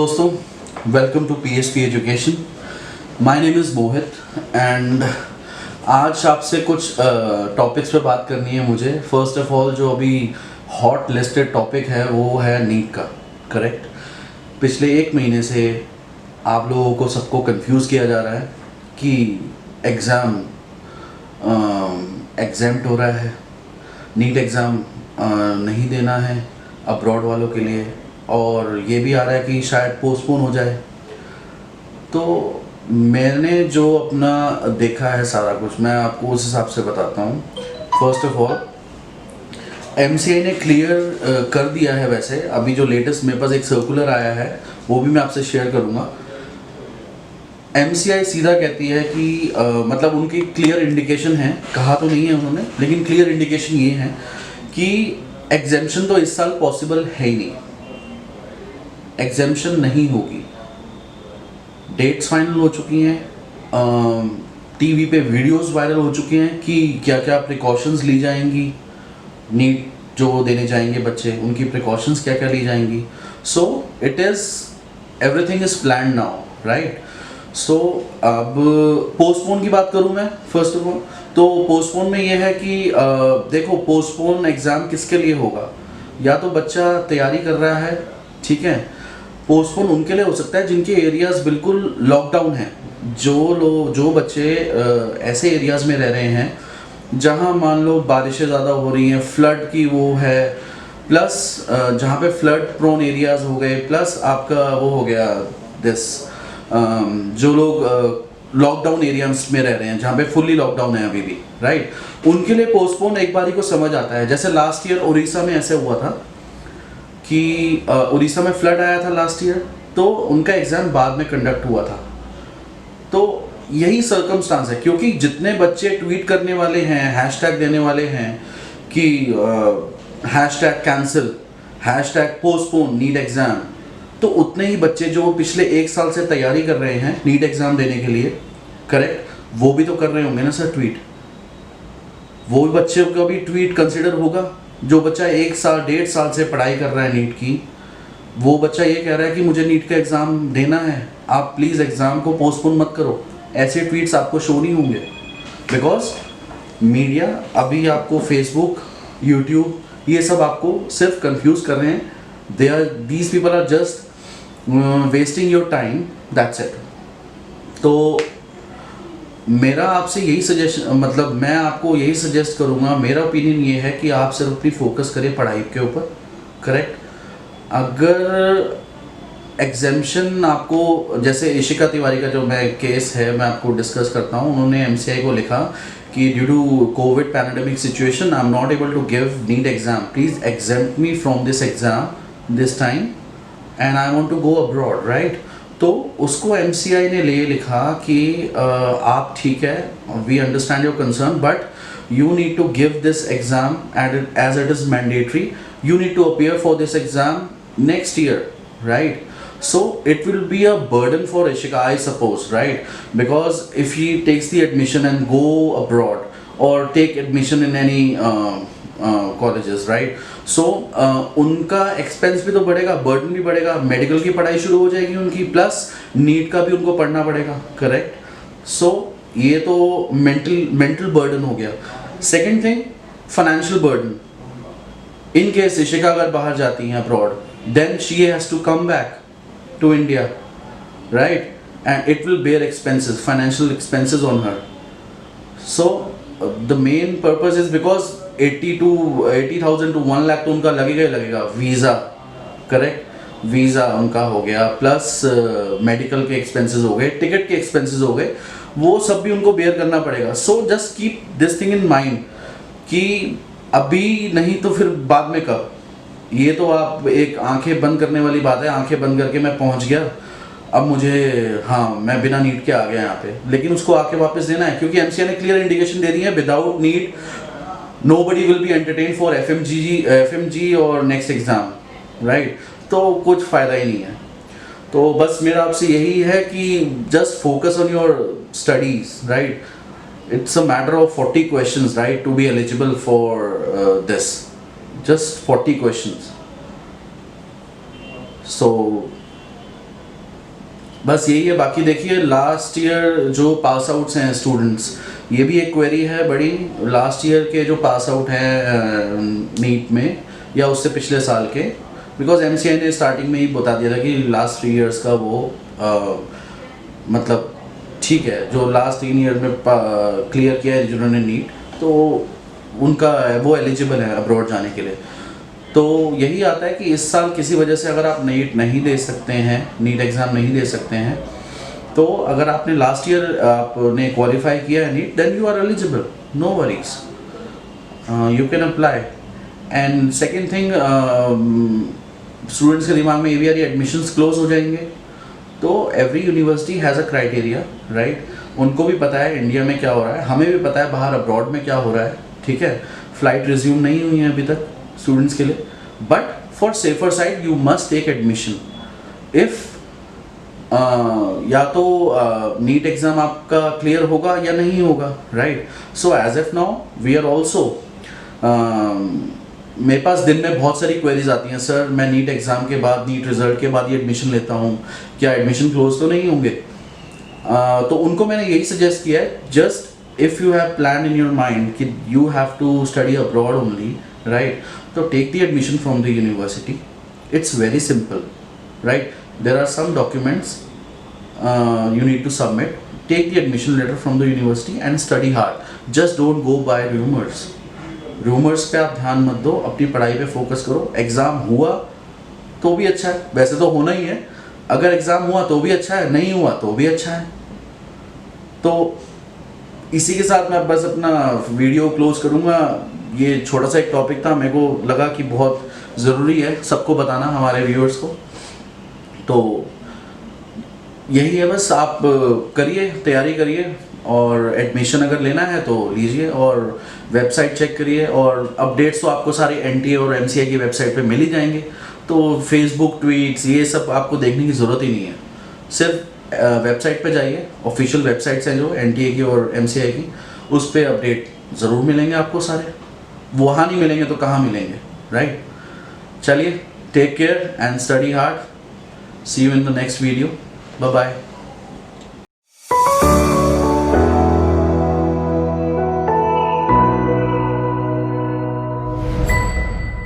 दोस्तों, welcome to PSP education. My name is Mohit and आज आपसे कुछ टॉपिक्स पे बात करनी है मुझे। फर्स्ट ऑफ ऑल जो अभी हॉट लिस्टेड टॉपिक है वो है नीट का। करेक्ट, पिछले एक महीने से आप लोगों को सबको कंफ्यूज किया जा रहा है कि एग्ज़ाम एग्जाम्ड हो रहा है, नीट एग्ज़ाम नहीं देना है अब्रॉड वालों के लिए, और ये भी आ रहा है कि शायद पोस्टपोन हो जाए। तो मैंने जो अपना देखा है सारा कुछ मैं आपको उस हिसाब से बताता हूँ। फर्स्ट ऑफ ऑल एमसीआई ने क्लियर कर दिया है। वैसे अभी जो लेटेस्ट मेरे पास एक सर्कुलर आया है वो भी मैं आपसे शेयर करूँगा। एमसीआई सीधा कहती है कि मतलब उनकी क्लियर इंडिकेशन है, कहा तो नहीं है उन्होंने, लेकिन क्लियर इंडिकेशन ये है कि एग्जेम्पशन तो इस साल पॉसिबल है ही नहीं, एग्जेम्पशन नहीं होगी। डेट्स फाइनल हो चुकी हैं, टीवी पे वीडियोस वायरल हो चुके हैं कि क्या क्या प्रिकॉशंस ली जाएंगी, नीट जो देने जाएंगे बच्चे उनकी प्रिकॉशंस क्या क्या ली जाएंगी। So it is everything is planned now, right. So अब पोस्टपोन की बात करूं मैं फर्स्ट ऑफ ऑल, तो पोस्टपोन में ये है कि देखो, पोस्टपोन एग्ज़ाम किसके लिए होगा? या तो बच्चा तैयारी कर रहा है, ठीक है, पोस्टपोन उनके लिए हो सकता है जिनके एरियाज़ बिल्कुल लॉकडाउन हैं। जो बच्चे ऐसे एरियाज़ में रह रहे हैं जहां मान लो बारिशें ज़्यादा हो रही हैं, फ्लड की वो है, प्लस जहां पे फ्लड प्रोन एरियाज़ हो गए, प्लस आपका वो हो गया दिस जो लोग लॉकडाउन एरियाज में रह रहे हैं जहाँ पे फुल्ली लॉकडाउन है अभी भी, राइट, उनके लिए पोस्टपोन एक बारी को समझ आता है। जैसे लास्ट ईयर उड़ीसा में ऐसे हुआ था कि उड़ीसा में फ्लड आया था लास्ट ईयर, तो उनका एग्ज़ाम बाद में कंडक्ट हुआ था। तो यही सर्कमस्टांस है, क्योंकि जितने बच्चे ट्वीट करने वाले हैं, हैशटैग देने वाले हैं कि hashtag cancel, hashtag postpone NEET exam, तो उतने ही बच्चे जो पिछले एक साल से तैयारी कर रहे हैं नीट एग्ज़ाम देने के लिए, करेक्ट, वो भी तो कर रहे होंगे ना सर ट्वीट। वो बच्चे का भी ट्वीट कंसिडर होगा। जो बच्चा एक साल 1.5 साल से पढ़ाई कर रहा है नीट की, वो बच्चा ये कह रहा है कि मुझे नीट का एग्ज़ाम देना है, आप प्लीज़ एग्ज़ाम को पोस्टपोन मत करो। ऐसे ट्वीट्स आपको शो नहीं होंगे, बिकॉज मीडिया अभी आपको फेसबुक, यूट्यूब, ये सब आपको सिर्फ कंफ्यूज कर रहे हैं। these people are just wasting your time, that's it। तो मेरा आपसे यही सजेशन, मतलब मैं आपको यही सजेस्ट करूँगा, मेरा ओपिनियन ये है कि आप सिर्फ अपनी फोकस करें पढ़ाई के ऊपर, करेक्ट। अगर एग्जेम्पशन आपको, जैसे इशिका तिवारी का जो मैं केस है मैं आपको डिस्कस करता हूँ, उन्होंने एमसीआई को लिखा कि due to Covid pandemic situation I am not able to give NEET exam, please exempt me from this exam this time and I want to go abroad, right. तो उसको एमसीआई ने ले लिखा कि आप ठीक है, we understand your concern, but you need to give this exam as it is mandatory, you need to appear for this exam next year, right? So it will be a burden for Ishika, I suppose, right? Because if she takes the admission and go abroad or take admission in any colleges, right? So उनका expense भी तो बढ़ेगा, burden भी बढ़ेगा, medical की पढ़ाई शुरू हो जाएगी उनकी, plus NEET का भी उनको पढ़ना पड़ेगा, correct? So ये तो मेंटल बर्डन हो गया। Second thing, financial burden. In case Ishika अगर बाहर जाती हैं abroad, then she has to come back to India, right, and it will bear expenses, financial expenses on her. So the main purpose is because 80,000 to 1 lakh तो उनका लगेगा visa, correct, visa उनका हो गया, प्लस मेडिकल के expenses हो गए, ticket के एक्सपेंसेस हो गए, वो सब भी उनको बेयर करना पड़ेगा। So just keep this thing in mind कि अभी नहीं तो फिर बाद में कब। ये तो आप एक आंखें बंद करने वाली बात है, आंखें बंद करके मैं पहुंच गया, अब मुझे, हाँ, मैं बिना नीट के आ गया यहाँ पे, लेकिन उसको आके वापस देना है, क्योंकि एमसीआई ने क्लियर इंडिकेशन दे दी है, without NEET nobody will be entertain for FMG और नेक्स्ट एग्जाम, राइट। तो कुछ फ़ायदा ही नहीं है। तो बस मेरा आपसे यही है कि just focus on your studies, right. It's a matter of 40 questions, right, to be eligible for this, just 40 questions. So बस यही है। बाकी देखिए लास्ट ईयर जो पास आउट्स हैं स्टूडेंट्स, ये भी एक क्वेरी है बड़ी। लास्ट ईयर के जो पास आउट हैं नीट में या उससे पिछले साल के, बिकॉज एमसीआई ने स्टार्टिंग में ही बता दिया था कि लास्ट 3 इयर्स का वो मतलब ठीक है, जो लास्ट 3 ईयर में क्लियर किया है जिन्होंने नीट, तो उनका वो एलिजिबल है अब्रॉड जाने के लिए। तो यही आता है कि इस साल किसी वजह से अगर आप नीट नहीं दे सकते हैं, नीट एग्ज़ाम नहीं दे सकते हैं, तो अगर आपने लास्ट ईयर आपने क्वालिफाई किया है NEET, then you are eligible, no worries, you can apply. And second thing, students के दिमाग में ये भी आ रही है एडमिशन्स क्लोज हो जाएंगे, तो every university has a criteria, right. उनको भी पता है इंडिया में क्या हो रहा है, हमें भी पता है बाहर अब्रॉड में क्या हो रहा है, ठीक है। फ्लाइट रिज्यूम नहीं हुई है अभी तक स्टूडेंट्स के लिए, but for safer side you must take admission. If या तो नीट एग्ज़ाम आपका क्लियर होगा या नहीं होगा, right. So as of now we are also, मेरे पास दिन में बहुत सारी क्वेरीज आती हैं, सर मैं नीट एग्ज़ाम के बाद, नीट रिजल्ट के बाद ये एडमिशन लेता हूँ, क्या एडमिशन क्लोज तो नहीं होंगे। तो उनको मैंने यही सजेस्ट किया है, just if you have plan in your mind कि you have to study abroad only, right, तो take the admission from the university. It's very simple, right. There are some documents you need to submit, take the admission letter from the university and study hard, just don't go by rumors पे आप ध्यान मत दो, अपनी पढ़ाई पे focus करो। Exam हुआ तो भी अच्छा है, वैसे तो होना ही है, अगर एग्ज़ाम हुआ तो भी अच्छा है, नहीं हुआ तो भी अच्छा है। तो इसी के साथ मैं बस अपना वीडियो क्लोज करूँगा। ये छोटा सा एक टॉपिक था, मेरे को लगा कि बहुत ज़रूरी है सबको बताना, हमारे व्यूअर्स को। तो यही है बस, आप करिए, तैयारी करिए, और एडमिशन अगर लेना है तो लीजिए, और वेबसाइट चेक करिए, और अपडेट्स तो आपको सारे एनटीए और एमसीआई की वेबसाइट पे मिल ही जाएंगे। तो फेसबुक ट्वीट्स ये सब आपको देखने की ज़रूरत ही नहीं है, सिर्फ वेबसाइट पे जाइए, ऑफिशियल वेबसाइट्स हैं जो एनटीए की और एमसीआई की, उस पर अपडेट ज़रूर मिलेंगे आपको सारे। वहाँ नहीं मिलेंगे तो कहाँ मिलेंगे, राइट। चलिए, take care and study hard, see you in the next video, bye bye।